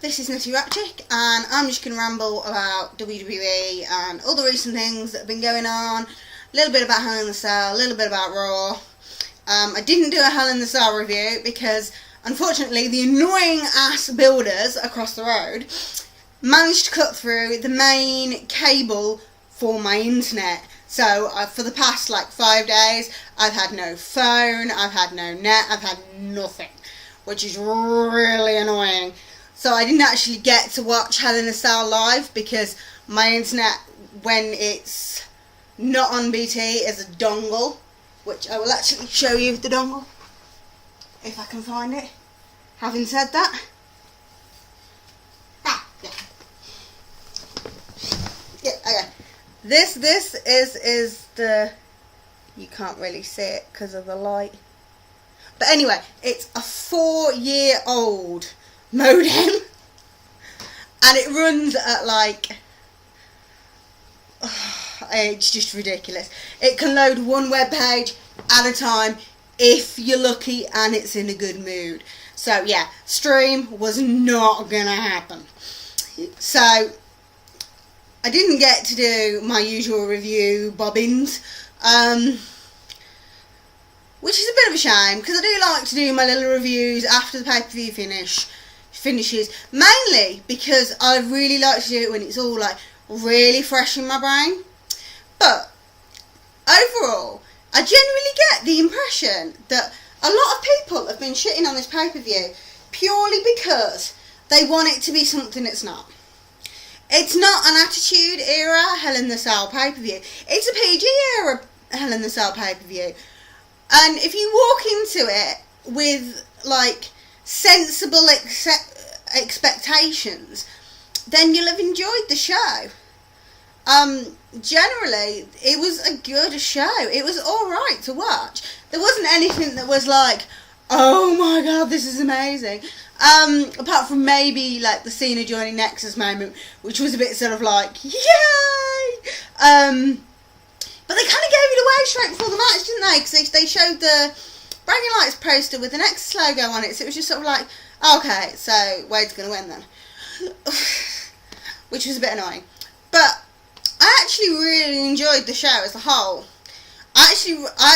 this is Nitty Ratchick, and I'm just going to ramble about WWE and all the recent things that have been going on, a little bit about Hell in the Cell, a little bit about Raw. I didn't do a Hell in the Cell review because, unfortunately, the annoying ass builders across the road managed to cut through the main cable for my internet. So for the past 5 days, I've had no phone, I've had no net, I've had nothing, which is really annoying. So I didn't actually get to watch Hell in a Cell live because my internet, when it's not on BT, is a dongle, which I will actually show you the dongle, if I can find it. Having said that, yeah, okay. This is the, you can't really see it because of the light. But anyway, it's a 4-year-old modem, and it runs at it's just ridiculous. It can load one web page at a time if you're lucky and it's in a good mood. So yeah, stream was not gonna happen. So I didn't get to do my usual review bobbins, which is a bit of a shame, because I do like to do my little reviews after the pay-per-view finishes, mainly because I really like to do it when it's all really fresh in my brain. But overall, I genuinely get the impression that a lot of people have been shitting on this pay-per-view purely because they want it to be something it's not. It's not an Attitude Era Hell in the Cell pay-per-view. It's a PG era Hell in the Cell pay-per-view. And if you walk into it with, sensible expectations, then you'll have enjoyed the show. Generally, it was a good show. It was alright to watch. There wasn't anything that was oh my god, this is amazing. Apart from maybe, the Cena joining Nexus moment, which was a bit sort of yay! But they kind of gave it away straight before the match, didn't they? Because they showed the Bragging Lights poster with the Nexus logo on it, so it was just sort of okay, so Wade's going to win then. Which was a bit annoying. But I actually really enjoyed the show as a whole. I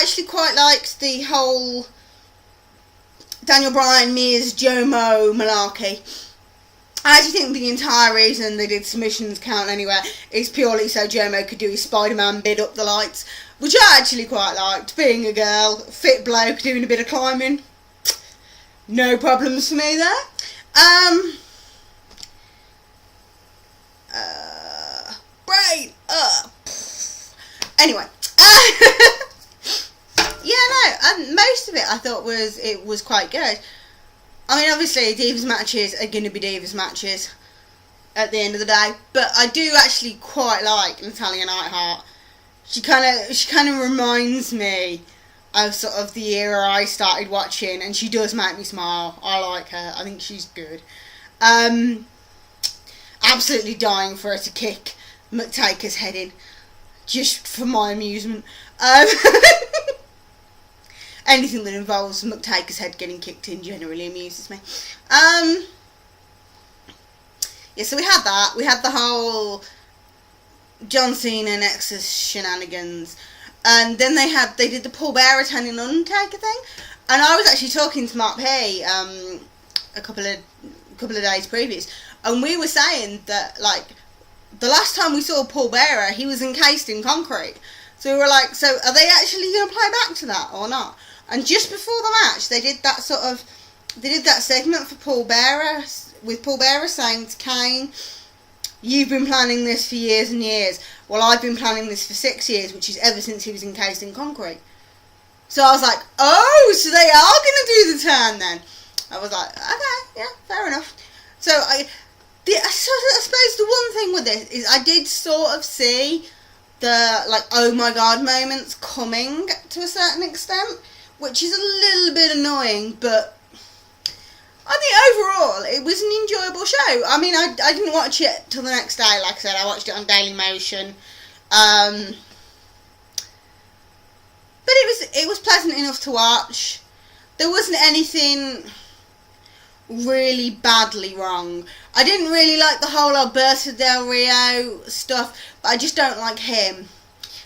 actually quite liked the whole Daniel Bryan, Miz, Jomo malarkey. I actually think the entire reason they did submissions count anywhere is purely so Jomo could do his Spider-Man bid up the lights, which I actually quite liked. Being a girl, fit bloke, doing a bit of climbing, no problems for me there. Brain up. Anyway, most of it I thought was quite good. I mean, obviously, Divas matches are going to be Divas matches at the end of the day, but I do actually quite like Natalya Neidhart. She kind of reminds me of sort of the era I started watching, and she does make me smile. I like her. I think she's good. Absolutely dying for her to kick McTaker's head in, just for my amusement. Anything that involves McTaker's head getting kicked in generally amuses me. Yeah, so we had that. We had the whole John Cena Nexus shenanigans. And then they did the Paul Bearer turning Undertaker thing. And I was actually talking to Mark P a couple of days previous. And we were saying that, the last time we saw Paul Bearer, he was encased in concrete. So we were so are they actually going to play back to that or not? And just before the match, they did that segment for Paul Bearer, with Paul Bearer saying to Kane, "You've been planning this for years and years. Well, I've been planning this for 6 years, which is ever since he was encased in concrete." So I was oh, so they are going to do the turn then. I was okay, yeah, fair enough. So I suppose the one thing with this is I did sort of see the, oh my god moments coming to a certain extent, which is a little bit annoying, but I think overall it was an enjoyable show. I mean, I didn't watch it till the next day, like I said, I watched it on Daily Motion, but it was pleasant enough to watch. There wasn't anything really badly wrong. I didn't really like the whole Alberto Del Rio stuff, but I just don't like him.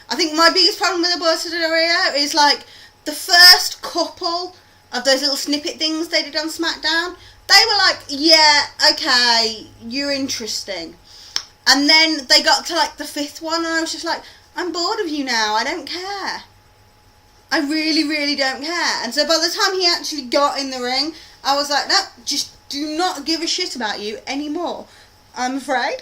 I think my biggest problem with Alberto Del Rio is, like, the first couple of those little snippet things they did on SmackDown, they were like, yeah, okay, you're interesting. And then they got to, like, the fifth one, and I was just like, I'm bored of you now, I don't care. I really, really don't care. And so by the time he actually got in the ring, I was like, no, just do not give a shit about you anymore, I'm afraid.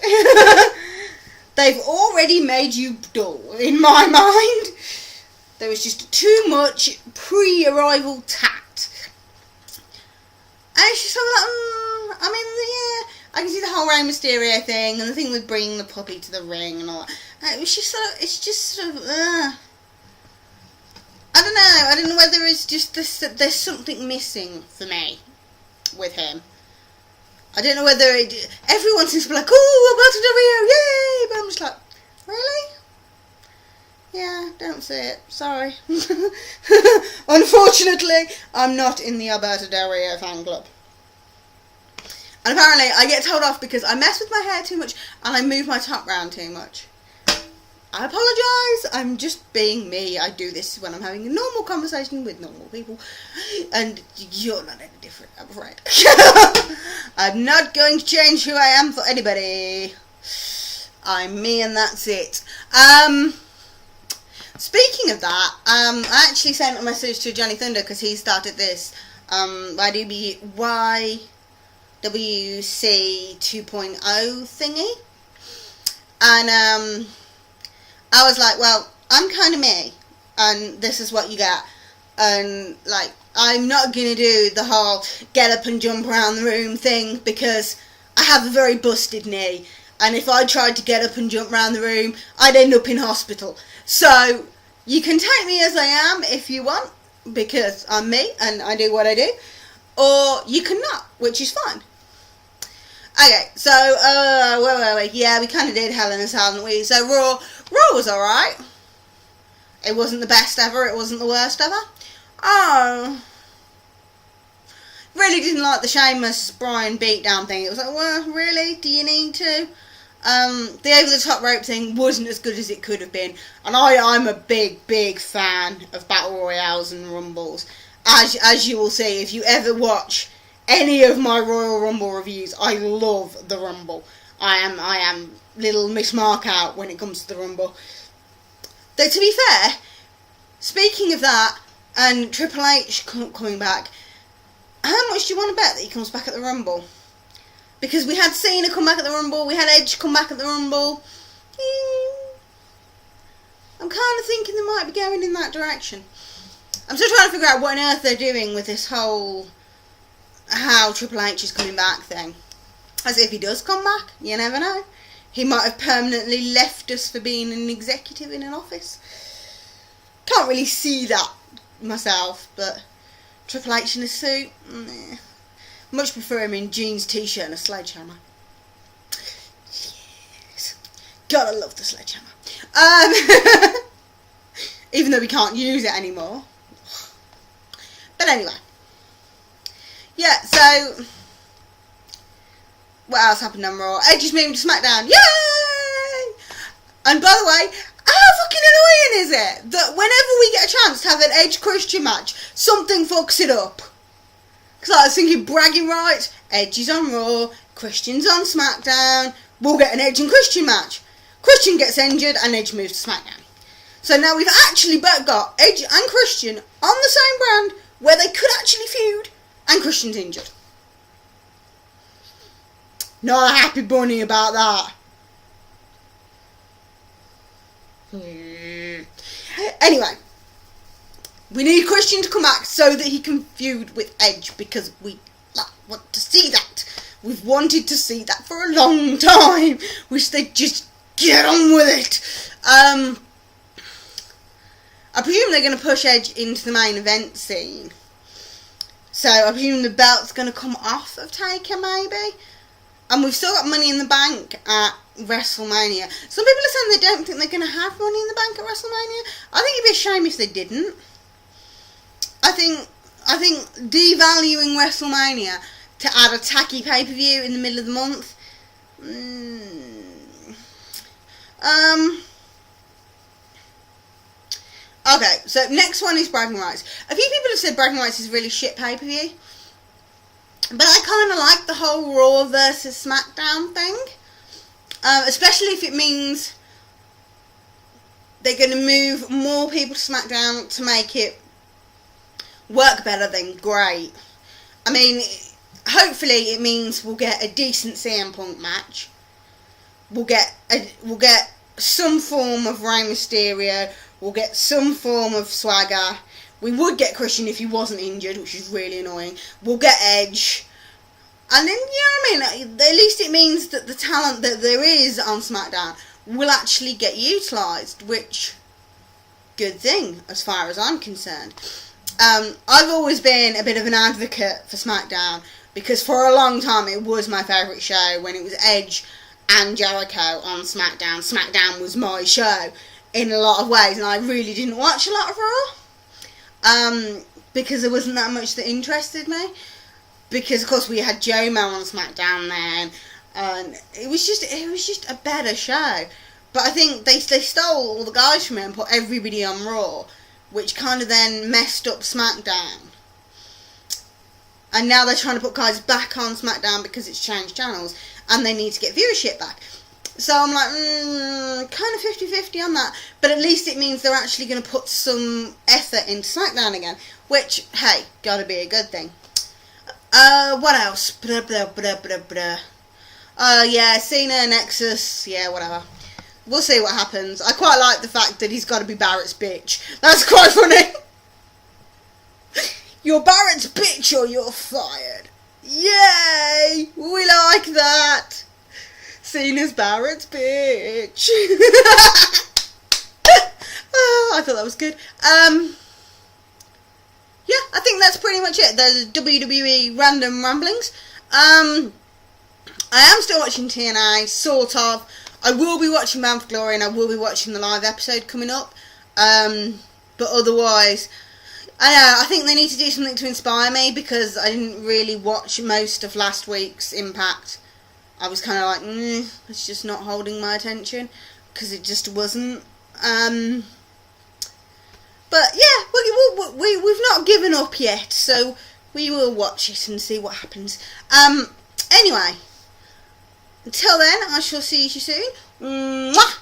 They've already made you dull, in my mind. There was just too much pre-arrival tact. And it's just sort of like, I mean, yeah, I can see the whole Rey Mysterio thing, and the thing with bringing the puppy to the ring and all that. And it was just sort of, it's just sort of, I don't know whether it's just this, that there's something missing for me with him. I don't know whether everyone seems to be like, oh, Alberto Del Rio, yay! But I'm just like, really? Yeah, don't say it. Sorry. Unfortunately, I'm not in the Alberto Del Rio fan club. And apparently, I get told off because I mess with my hair too much and I move my top round too much. I apologise, I'm just being me. I do this when I'm having a normal conversation with normal people. And you're not any different, I'm afraid. I'm not going to change who I am for anybody. I'm me and that's it. Speaking of that, I actually sent a message to Johnny Thunder because he started this YWC 2.0 thingy. And I was like, well, I'm kind of me, and this is what you get. And, like, I'm not going to do the whole get up and jump around the room thing because I have a very busted knee. And if I tried to get up and jump around the room, I'd end up in hospital. So, you can take me as I am if you want, because I'm me and I do what I do. Or you can not, which is fine. Okay, so, where were we? Yeah, we kind of did Hell in a Cell, didn't we? So, Raw was alright. It wasn't the best ever, it wasn't the worst ever. Oh. Really didn't like the Sheamus Bryan beatdown thing. It was like, well, really? Do you need to? The over-the-top rope thing wasn't as good as it could have been. And I'm a big, big fan of Battle Royales and Rumbles. As you will see, if you ever watch any of my Royal Rumble reviews, I love the Rumble. I am little Miss Markout when it comes to the Rumble. Though, to be fair, speaking of that, and Triple H coming back, how much do you want to bet that he comes back at the Rumble? Because we had Cena come back at the Rumble, we had Edge come back at the Rumble. I'm kind of thinking they might be going in that direction. I'm still trying to figure out what on earth they're doing with this whole how Triple H is coming back thing. As if he does come back, you never know. He might have permanently left us for being an executive in an office. Can't really see that myself, but Triple H in a suit, nah. Much prefer him in jeans, t-shirt and a sledgehammer. Yes. Gotta love the sledgehammer. Even though we can't use it anymore. But anyway. Yeah, so what else happened on Raw? Edge is moving to SmackDown. Yay! And by the way, how fucking annoying is it that whenever we get a chance to have an Edge Christian match, something fucks it up? Because I was thinking, bragging rights, Edge is on Raw, Christian's on SmackDown, we'll get an Edge and Christian match. Christian gets injured and Edge moves to SmackDown. So now we've actually got Edge and Christian on the same brand where they could actually feud and Christian's injured. Not a happy bunny about that. Anyway, we need Christian to come back so that he can feud with Edge because we want to see that. We've wanted to see that for a long time. Wish they'd just get on with it. I presume they're going to push Edge into the main event scene. So I presume the belt's going to come off of Taker maybe. And we've still got Money in the Bank at WrestleMania. Some people are saying they don't think they're going to have Money in the Bank at WrestleMania. I think it'd be a shame if they didn't. I think devaluing WrestleMania to add a tacky pay-per-view in the middle of the month. Okay, so next one is Bragging Rights. A few people have said Bragging Rights is a really shit pay-per-view, but I kind of like the whole Raw versus SmackDown thing, especially if it means they're going to move more people to SmackDown to make it work better. Then great. I mean, hopefully it means we'll get a decent CM Punk match. We'll get some form of Rey Mysterio. We'll get some form of Swagger. We would get Christian if he wasn't injured, which is really annoying. We'll get Edge. And then, you know what I mean? At least it means that the talent that there is on SmackDown will actually get utilised, which, good thing, as far as I'm concerned. I've always been a bit of an advocate for SmackDown, because for a long time it was my favourite show. When it was Edge and Jericho on SmackDown, SmackDown was my show in a lot of ways, and I really didn't watch a lot of Raw, because there wasn't that much that interested me, because of course we had Jomo on SmackDown then, and it was just a better show. But I think they stole all the guys from it and put everybody on Raw, which kind of then messed up SmackDown. And now they're trying to put guys back on SmackDown because it's changed channels, and they need to get viewership back. So I'm like, kind of 50-50 on that. But at least it means they're actually going to put some effort into SmackDown again, which, hey, gotta be a good thing. What else? Yeah, Cena, Nexus, yeah, whatever. We'll see what happens. I quite like the fact that he's got to be Barrett's bitch. That's quite funny. You're Barrett's bitch or you're fired. Yay! We like that. Cena's Barrett's bitch. Oh, I thought that was good. Yeah, I think that's pretty much it. There's WWE Random Ramblings. I am still watching TNA, sort of. I will be watching Bound for Glory, and I will be watching the live episode coming up. But otherwise, I think they need to do something to inspire me, because I didn't really watch most of last week's Impact. I was kind of like, it's just not holding my attention, because it just wasn't. But yeah, we've not given up yet, so we will watch it and see what happens. Anyway, until then, I shall see you soon. Mwah!